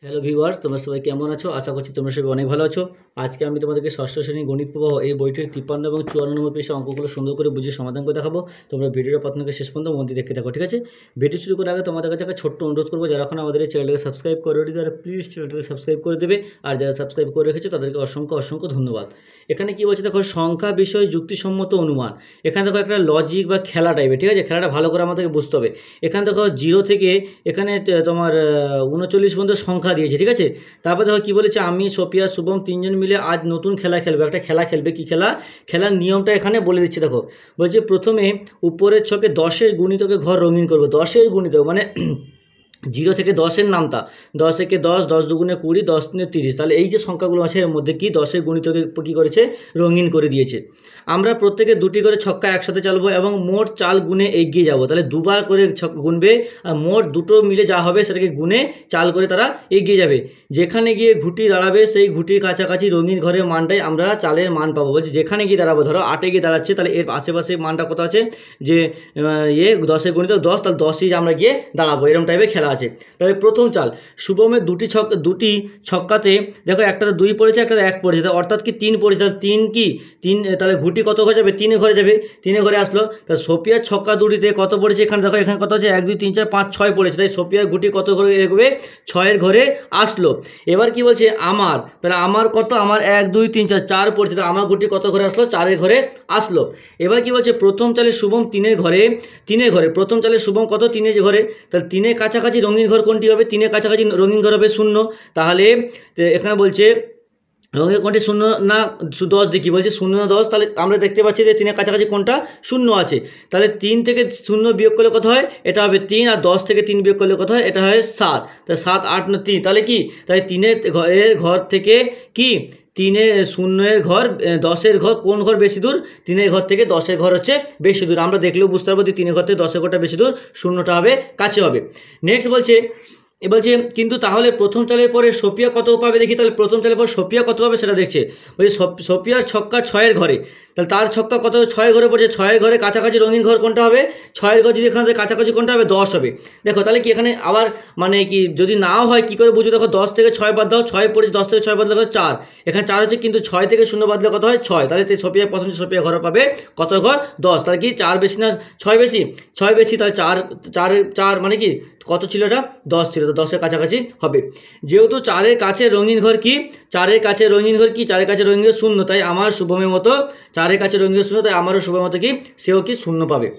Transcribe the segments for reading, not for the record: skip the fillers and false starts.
Hello viewers, তোমরা সবাই কেমন আছো? আশা করছি তোমরা সবাই অনেক ভালো আছো। আজকে আমি তোমাদেরকে ষষ্ঠ শ্রেণীর গণিত প্রবাহ এই বইটির 53 এবং 54 নম্বর পৃষ্ঠা অঙ্কগুলো সুন্দর করে বুঝিয়ে সমাধান করে দেখাবো। তোমরা ভিডিওটা প্রথম থেকে শেষ পর্যন্ত মন দিয়ে দেখতে থাকো, ঠিক আছে? ভিডিও শুরু করার আগে তোমাদের কাছে একটা ছোট্ট অনুরোধ করবো, যারা এখন আমাদের এই চ্যানেলটাকে সাবস্ক্রাইব করে রেখেছে তারা প্লিজ চ্যানেলটাকে সাবস্ক্রাইব করে দেবে। আর যারা সাবস্ক্রাইব করে রেখেছে তাদেরকে অসংখ্য অসংখ্য ধন্যবাদ। এখানে কি বলছে দেখো, সংখ্যা বিষয় যুক্তিসম্মত অনুমান। এখানে দেখো একটা লজিক বা খেলা টাইপের, ঠিক আছে? খেলাটা ভালো করে আমাদেরকে বুঝতে হবে। এখানে দেখো 0 থেকে এখানে তোমার 39 পর্যন্ত সংখ্যা দিয়েছে, ঠিক আছে? তারপর দেখো কী বলেছে, আমি সোফিয়া শুভম তিনজন মিলে আজ নতুন খেলা খেলবে। একটা খেলা খেলবে, কি খেলা? খেলার নিয়মটা এখানে বলে দিচ্ছে। দেখো বলছে প্রথমে উপরের ছকে 10-এর গুণিতকে ঘর রঙিন করবে। 10-এর গুণিতক মানে 0 থেকে 10-এর নামতা, 10 থেকে 10, 10 দুগুণে 20, 10 তিনে 30। তাহলে এই যে সংখ্যাগুলো আছে এর মধ্যে কি 10-এর গুণিতকে কী করেছে? রঙিন করে দিয়েছে। আমরা প্রত্যেকে 2টি করে ছক্কা একসাথে চালবো এবং মোট চাল গুণে এগিয়ে যাব। তাহলে দুবার করে গুনবে আর মোট দুটো মিলে যা হবে সেটাকে গুণে চাল করে তারা এগিয়ে যাবে। যেখানে গিয়ে ঘুঁটি দাঁড়াবে সেই ঘুঁটির কাছাকাছি রঙিন ঘরের মানটাই আমরা চালের মান পাবো। বলছি যেখানে গিয়ে দাঁড়াবো, ধরো 8-এ গিয়ে দাঁড়াচ্ছে, তাহলে এর আশেপাশে মানটা কত আছে? যে 10-এর গুণিতক 10, তাহলে 10ই আমরা গিয়ে দাঁড়াবো। এরকম টাইপের খেলা আছে। তাহলে প্রথম চাল, শুভমের দুটি ছক্কাতে দেখো একটাতে 2 পড়েছে, একটাতে 1 পড়েছে, অর্থাৎ কি 3 পড়েছে। তাহলে 3 কি 3, তাহলে ঘুঁটি কত ঘরে যাবে? 3-এ ঘরে যাবে। 3-এ ঘরে আসলো। তাহলে সোফিয়ার ছক্কা দুটিতে কত পড়েছে? এখানে দেখো এখানে কত আছে? 1 2 3 4 5 6 পড়েছে। তাই সোফিয়ার ঘুঁটি কত ঘরে এগোবে? 6-এর ঘরে আসলো। এবার কি বলছে আমার, তাহলে আমার কত? আমার 1 2 3 4 4 পড়েছে, তাহলে আমার ঘুঁটি কত ঘরে আসলো? 4-এর ঘরে আসলো। এবার কি বলছে, প্রথম চালে শুভম 3-এর ঘরে প্রথম চালে শুভম কত? 3-এর ঘরে। তাহলে 3-এর কাছাকাছি রঙিন ঘর কোনটি হবে? 3-এর কাছাকাছি রঙিন ঘর হবে 0। তাহলে এখানে বলছে রঙের কোনটি 0 না 10 দেখি, বলছে 0 না 10। তাহলে আমরা দেখতে পাচ্ছি যে 3-এর কাছাকাছি কোনটা 0 আছে। তাহলে 3 থেকে 0 বিয়োগ করলে কত হয়? এটা হবে 3। আর 10 থেকে 3 বিয়োগ করলে কত হয়? এটা হয় 7। তাহলে 7 8 না 3, তাহলে কি? তাহলে 3-এর ঘর থেকে কি 0-এর ঘর 10-এর ঘর কোন ঘর বেশি দূর? 3-এর ঘর থেকে 10-এর ঘর হচ্ছে বেশি দূর। আমরা দেখলেও বুঝতে পারবো যে 3-এর ঘর থেকে 10-এর ঘরটা বেশি দূর, 0টা হবে কাছে হবে। নেক্সট বলছে, বলছে কিন্তু তাহলে প্রথম চালের পরে সোফিয়া কত পাবে দেখি। তাহলে প্রথম চালের পর সোফিয়া কত পাবে সেটা দেখছে। বলছে সোফিয়ার ছক্কা 6-এর ঘরে। তাহলে তার ছক্কা কত? 6-এর ঘরে পড়ছে। 6-এর ঘরে কাছাকাছি রঙিন ঘর কোনটা হবে? 6-এর ঘর যদি এখানে কাছাকাছি কোনটা হবে? 10 হবে। দেখো তাহলে কি এখানে আবার মানে কি যদি নাও হয় কী করে বুঝবে? দেখো 10 থেকে 6 বাদ দাও, 6 পড়েছে, 10 থেকে 6 বাদ দাও 4। এখানে 4 হচ্ছে, কিন্তু 6 থেকে 0 বাদলে কত হয়? 6। তাহলে সোফিয়া প্রথম সোফিয়া ঘর পাবে কত ঘর? 10। তাহলে কি 4 বেশি না 6 বেশি? 6 বেশি। তাহলে 4 মানে কি কত ছিল? এটা 10 ছিল, তো 10-এর কাছাকাছি হবে। যেহেতু 4-এর কাছে রঙিন ঘর কি? 4-এর কাছে রঙিন ঘর কি? 4-এর কাছে রঙিন ঘর 0। তাই আমার শুভমের মতো 4-এর কাছে রঙিন ঘর 0, তাই আমারও শুভমের মতো কি সেও কি 0 পাবে।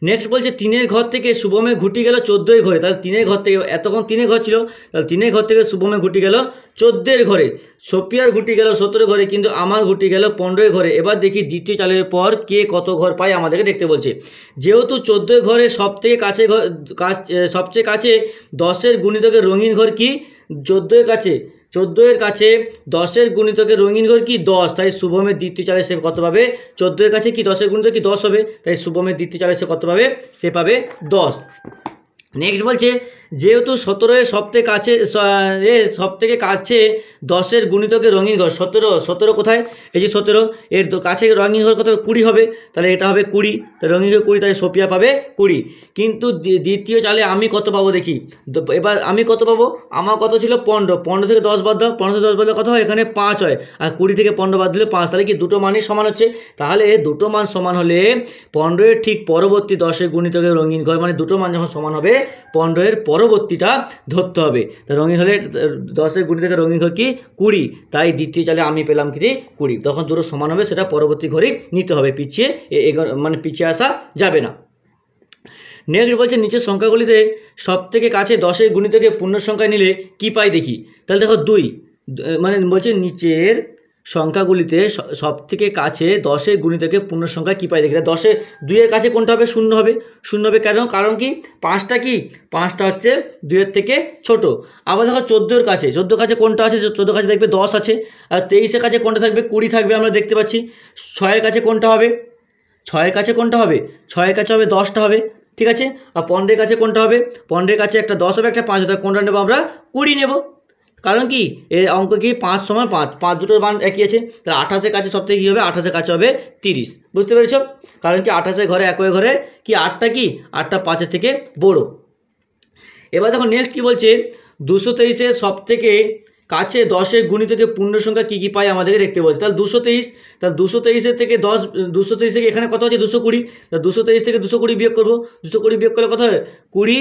নেক্সট বলছে 3-এর ঘর থেকে শুভমের ঘুঁটি গেল 14-এর ঘরে। তাহলে 3-এর ঘর থেকে, এতক্ষণ 3-এর ঘর ছিল, তাহলে 3-এর ঘর থেকে শুভমের ঘুঁটি গেল 14-এর ঘরে। সোফিয়ার ঘুঁটি গেল 17-এর ঘরে, কিন্তু আমার ঘুঁটি গেল 15-এর ঘরে। এবার দেখি দ্বিতীয় চালের পর কে কত ঘর পায় আমাদেরকে দেখতে বলছে। যেহেতু 14-এর ঘরে সবথেকে সবচেয়ে কাছে 10-এর গুণিতকের রঙিন ঘর কি? 14-এর কাছে 10-এর গুণিতকের রঙিন ঘর কি? 10। তাই শুভমের দ্বিতীয় চালে সে কত পাবে? 14-এর কাছে কি 10-এর গুণিতক কি 10 হবে। তাই শুভমের দ্বিতীয় চালে সে কত পাবে? সে পাবে 10। নেক্সট বলছে যেহেতু 17-এর সবথেকে কাছে 10-এর গুণিতকের রঙিন ঘর 17 কোথায়? এই যে 17, এর কাছে রঙিন ঘর কত হবে? 20 হবে। তাহলে এটা হবে 20। তাহলে রঙিন ঘর 20, তাই সোফিয়া পাবে 20। কিন্তু দ্বিতীয় চালে আমি কত পাবো দেখি। এবার আমি কত পাবো? আমার কত ছিল? 15 থেকে 10 বাদ দাও, 15 থেকে 10 বাদলে কত হয়? এখানে 5 হয়। আর 20 থেকে 15 বাদ দিলে 5। তাহলে কি দুটো মানই সমান হচ্ছে। তাহলে দুটো মান সমান হলে 15-এর ঠিক পরবর্তী 10-এর গুণিতকের রঙিন ঘর, মানে দুটো মান যখন সমান হবে 15-এর পরবর্তীটা ধরতে হবে। তা রঙিন হলে 10-এর গুণিতকের রঙিন ঘর কি 20। তাই দ্বিতীয় চালে আমি পেলাম কি 20। তখন দুটো সমান হবে, সেটা পরবর্তী ঘরেই নিতে হবে, পিছিয়ে আসা যাবে না। নেক্সট বলছে নিচের সংখ্যাগুলিতে সবথেকে কাছে 10-এর গুণিতকে পূর্ণ সংখ্যায় নিলে কি পাই দেখি। তাহলে দেখো 2, মানে বলছে নিচের সংখ্যাগুলিতে সবথেকে কাছে 10-এর গুণিতকে পূর্ণ সংখ্যা কী পাই দেখি। 2-এর কাছে কোনটা হবে? 0 হবে। 0 হবে কারণ কি 5টা কি 5টা হচ্ছে 2-এর থেকে ছোট। আবার দেখো 14-এর কাছে কোনটা আছে? 14 কাছে দেখবে 10 আছে। আর 23-এর কাছে কোনটা থাকবে? 20 থাকবে, আমরা দেখতে পাচ্ছি। 6-এর কাছে কোনটা হবে? 6-এর কাছে কোনটা হবে? 6-এর কাছে হবে 10টা হবে, ঠিক আছে। আর 15-এর কাছে কোনটা হবে? 15-এর কাছে একটা 10 হবে, একটা 5 হবে। কোনটা নেবো আমরা? 20 নেব। কারণ কি এর অঙ্ক কি 5 সমান 5 দুটোর মান একই আছে। তাহলে 28-এর কাছে সব থেকে কী হবে? 28-এর কাছে হবে 30। বুঝতে পেরেছ? কারণ কি 28-এর ঘরে একই ঘরে কি 8টা কি 8টা 5-এর থেকে বড়। এবার দেখো নেক্সট কি বলছে, 223-এর সব থেকে কাছে 10-এর গুণিতকে পূর্ণ সংখ্যা কী কী পাই আমাদেরকে দেখতে বলছে। তাহলে 223, তাহলে 223-এর থেকে 223 থেকে এখানে কত আছে 220, তাহলে 223 থেকে 220 বিয়োগ করবো, 220 বিয়োগ করলে কত হয় 20,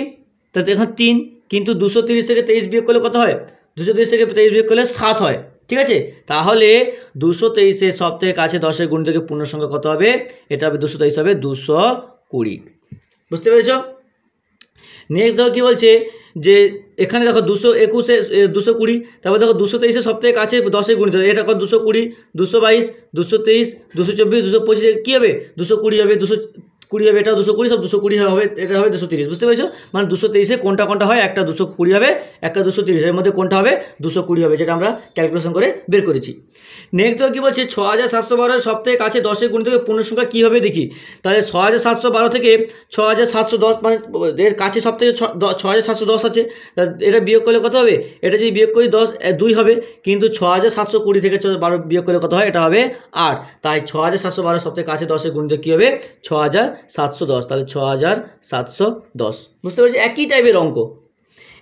তাহলে এখানে 3, কিন্তু 230 থেকে 23 বিয়োগ করলে কত হয়, 230 থেকে 23 বিয়োগ করলে 7 হয়। ঠিক আছে, তাহলে 223-এর সব থেকে কাছে 10-এর গুণিতকে পূর্ণ সংখ্যা কত হবে, এটা হবে 223 হবে 220। বুঝতে পেরেছ? নেক্সট দেখো কী বলছে যে এখানে দেখো 221-এ 220, তারপর দেখো 223-এর সব থেকে কাছে 10-এর গুণিত, এটা দেখো 220, 222, 223, 224, 225 কী হবে 220 হবে, 220 হবে, এটা 220, সব 220 হবে, এটা হবে 230। বুঝতে পেরেছো? মানে 223-এ কোনটা কোনটা হয়, একটা 220 হবে, একটা 230, এর মধ্যে কোনটা হবে 220 হবে, যেটা আমরা ক্যালকুলেশন করে বের করেছি। নেক্সট কী বলছে 6712-এর সব থেকে কাছে 10-এর গুণিতকে পূর্ণ সংখ্যা কীভাবে দেখি। তাহলে 6712 থেকে 6710, মানে এর কাছে সব থেকে 6710 আছে, এটা বিয়োগ করলে কত হবে, এটা যদি বিয়োগ করি 2 হবে, কিন্তু 6720 থেকে 12 বিয়োগ করলে কত হয়, এটা হবে 8। তাই 6712 সব থেকে কাছে 10-এর গুণিত কী হবে 6710, তাহলে 6710। বুঝতে পারছি? একই টাইপের অঙ্ক।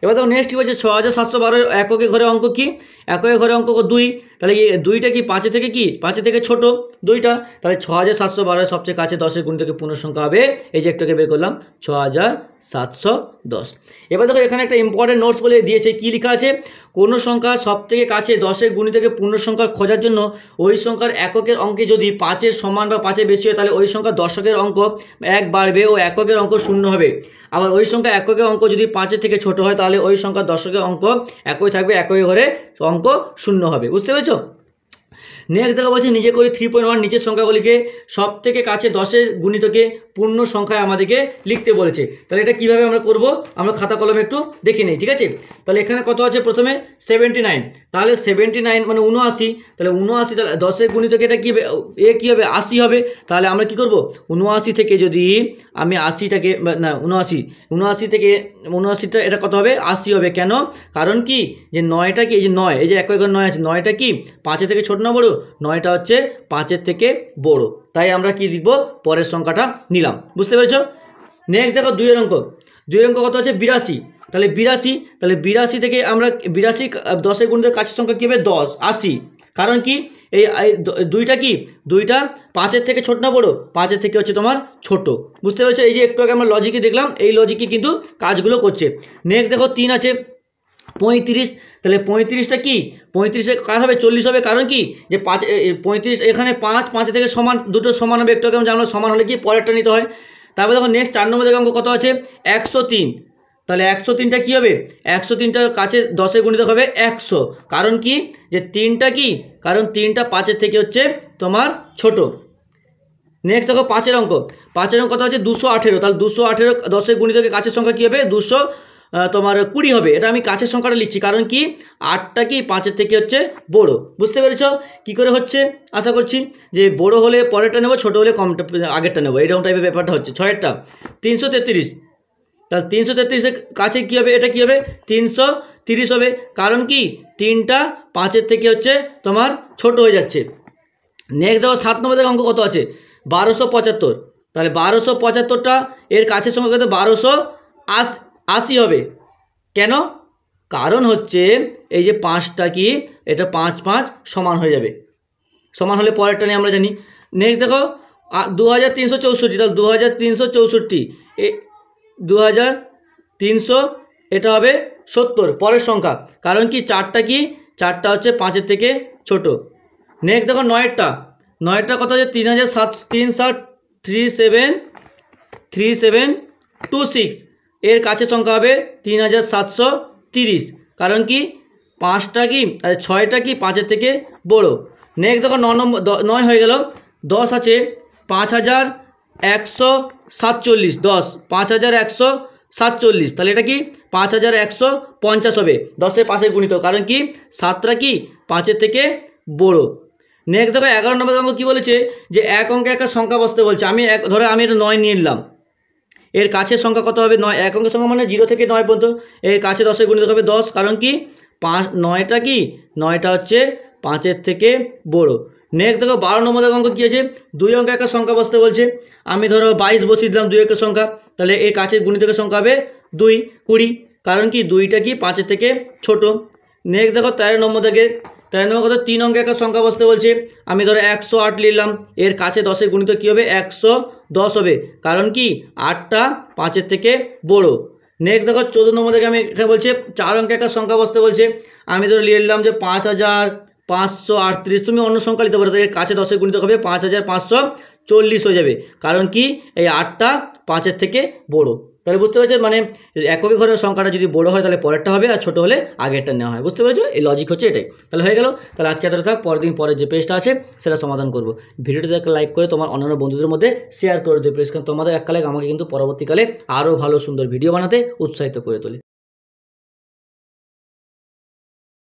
এবার দেখো নেক্সট কী বলছে 6712 এককের ঘরে অঙ্ক কি, এককের ঘরে অঙ্ক 2, তাহলে দুইটা কি 5 থেকে কি 5 থেকে ছোট 2টা, তাহলে 6712 সবচেয়ে কাছে 10-এর গুণিতকে পূর্ণ সংখ্যা হবে, এই যে একটাকে বের করলাম 6710। এবার দেখো এখানে একটা ইম্পর্টেন্ট নোটস বলে দিয়েছে, কি লেখা আছে, কোনো সংখ্যা সব থেকে কাছে 10-এর গুণিতকে পূর্ণ সংখ্যা খোঁজার জন্য ওই সংখ্যার এককের অঙ্কে যদি 5-এর সমান বা 5-এর বেশি হয়, তাহলে ওই সংখ্যা দশকের অঙ্ক 1 বাড়বে ও এককের অঙ্ক 0 হবে। আবার ওই সংখ্যা এককের অঙ্ক যদি 5-এর থেকে ছোট হয়, তাহলে ওই সংখ্যা দশকের অঙ্ক একই থাকবে, একই ঘরে অঙ্ক 0 হবে। বুঝতে পেরেছো? নেক্সট দেখা বলছে নিজে করি 3.1 নিচের সংখ্যাগুলিকে সব থেকে কাছে 10-এর গুণিতকে পূর্ণ সংখ্যায় আমাদেরকে লিখতে বলেছে। তাহলে এটা কীভাবে আমরা করব, আমরা খাতা কলমে একটু দেখে নিই। ঠিক আছে, তাহলে এখানে কত আছে, প্রথমে 79, তাহলে 79 মানে 79, তাহলে 79, তাহলে 10-এর গুণিতকে এটা কী কী হবে 80 হবে। তাহলে আমরা কী করব, 79 থেকে যদি আমি 80টাকে না 79 থেকে 79টা এটা কত হবে 80 হবে। কেন, কারণ কি যে 9টা কি, এই যে 9, এই যে এক ঘর 9 আছে, 9টা কি 5-এর থেকে ছোট না বড়, 9টা হচ্ছে 5-এর থেকে বড়, তাই আমরা কি লিখব পরের সংখ্যাটা নিলাম। বুঝতে পেরেছো? নেক্সট দেখো 2-এর অঙ্ক, 2-এর অঙ্ক কত আছে 82, তাহলে 82, তাহলে 82 থেকে আমরা 82 10-এর গুণিতের কাছের সংখ্যা কী হবে 10, 80, কারণ কি এই দুইটা কি, দুইটা 5-এর থেকে ছোট না বড়, 5-এর থেকে হচ্ছে তোমার ছোট। বুঝতে পেরেছো? এই যে একটু আগে আমরা লজিকে দেখলাম, এই লজিকে কিন্তু কাজগুলো করছে। নেক্সট দেখো 3 আছে 35, তাহলে 35টা কি 35-এ কার হবে 40 হবে, কারণ কি যে 35 এখানে 5-5 থেকে সমান, দুটো সমান হবে, একটু আগে আমরা জানলাম সমান হলে কি পরেরটা নিতে হয়। তারপর দেখো নেক্সট 4 নম্বর অঙ্ক কত আছে 103, তাহলে 103টা কী হবে 103টার কাছে 10-এর গুণিতক হবে 100, কারণ কি যে 3টা কি, কারণ 3টা 5-এর থেকে হচ্ছে তোমার ছোট। নেক্সট দেখো 5-এর অঙ্ক, 5-এর অঙ্ক কত আছে 218, তাহলে 218 10-এর গুণিতকের কাছের সংখ্যা কী হবে 220 হবে। এটা আমি কাছের সংখ্যাটা লিখছি, কারণ কি 8টা কি 5-এর থেকে হচ্ছে বড়। বুঝতে পেরেছ কী করে হচ্ছে, আশা করছি যে বড় হলে পরেরটা নেব, ছোটো হলে কমটা আগেরটা নেব, এইরকম টাইপের ব্যাপারটা হচ্ছে। 6-এরটা 333, তাহলে 333-এর কাছে কী হবে, এটা কী হবে 330 হবে, কারণ কি 3টা 5-এর থেকে হচ্ছে তোমার ছোট হয়ে যাচ্ছে। নেক্সট দেখো 7 নম্বরের অঙ্ক কত আছে 1275, তাহলে 1275টা এর কাছের সংখ্যা কত 1280 হবে। কেন, কারণ হচ্ছে এই যে 5টা কি এটা 5-5 সমান হয়ে যাবে, সমান হলে পরেরটা নিয়ে আমরা জানি। নেক্সট দেখো 2364, তাহলে 2364 2300 এটা হবে 70 পরের সংখ্যা, কারণ কি 4টা কি 4টা হচ্ছে 5-এর থেকে ছোট। নেক্সট দেখো 9-এরটা কত আছে 3726, এর কাছে সংখ্যা হবে 3730, কারণ কি 5টা কি 6টা কি 5-এর থেকে বড়। নেক্সট দেখো 9 হয়ে গেল, 10 আছে 5147, 10 5147, তাহলে এটা কি 5150 হবে 10-এর 5-এর গুণিত, কারণ কি 7টা কি 5-এর থেকে বড়। নেক্সট দেখো 11 নম্বর অঙ্ক কী বলেছে যে এক অঙ্কে একটা সংখ্যা বসতে বলছে, আমি ধরো আমি এটা 9 নিয়ে নিলাম, এর কাছের সংখ্যা কত হবে 9, এক অঙ্কের সংখ্যা মানে 0 থেকে 9 পর্যন্ত, এর কাছে 10-এর গুণিতক হবে 10, কারণ কি 9টা কি 9টা হচ্ছে 5-এর থেকে বড়। নেক্সট দেখো 12 নম্বর অঙ্ক কী আছে 2 অঙ্কে একটা সংখ্যা বসতে বলছে, আমি ধরো 22 বসিয়ে দিলাম 2 অঙ্কের সংখ্যা, তাহলে এর কাছে গুণিতকের সংখ্যা হবে 2 20, কারণ কি দুইটা কি 5 থেকে ছোট। নেক্সট দেখো 13 নম্বর থেকে 13 নম্বর কথা 3 অঙ্কে একটা সংখ্যা বসতে বলছে। আমি ধরো 108 নিলাম, এর কাছে 10-এর গুণিত কী হবে 110 হবে, কারণ কি 8টা 5 থেকে বড়। নেক্সট দেখো 14 নম্বর থেকে আমি এখানে বলছে 4 অঙ্কে একটা সংখ্যা বসতে বলছে। আমি ধরো নিয়ে নিলাম যে 5538, তুমি অন্য সংখ্যা নিতে পারো, এর কাছে 10-এর গুণিত হবে 5540 হয়ে যাবে, কারণ কি এই 8টা 5 থেকে বড়। তাহলে বুঝতে পেরেছো, মানে এককে ঘরের সংখ্যাটা যদি বড় হয় তাহলে পরেরটা হবে, আর ছোটো হলে আগেরটা নেওয়া হয়। বুঝতে পেরেছো, এই লজিক হচ্ছে এটাই। তাহলে হয়ে গেল। তাহলে আজকে এতটা থাক, পরের দিন পরের যে পেজটা আছে সেটা সমাধান করবো। ভিডিওটি একটা লাইক করে তোমার অন্যান্য বন্ধুদের মধ্যে শেয়ার করে দিও প্লিজ, কারণ তোমাদের একটা লাইক আমাকে কিন্তু পরবর্তীকালে আরও ভালো সুন্দর ভিডিও বানাতে উৎসাহিত করে তোলে।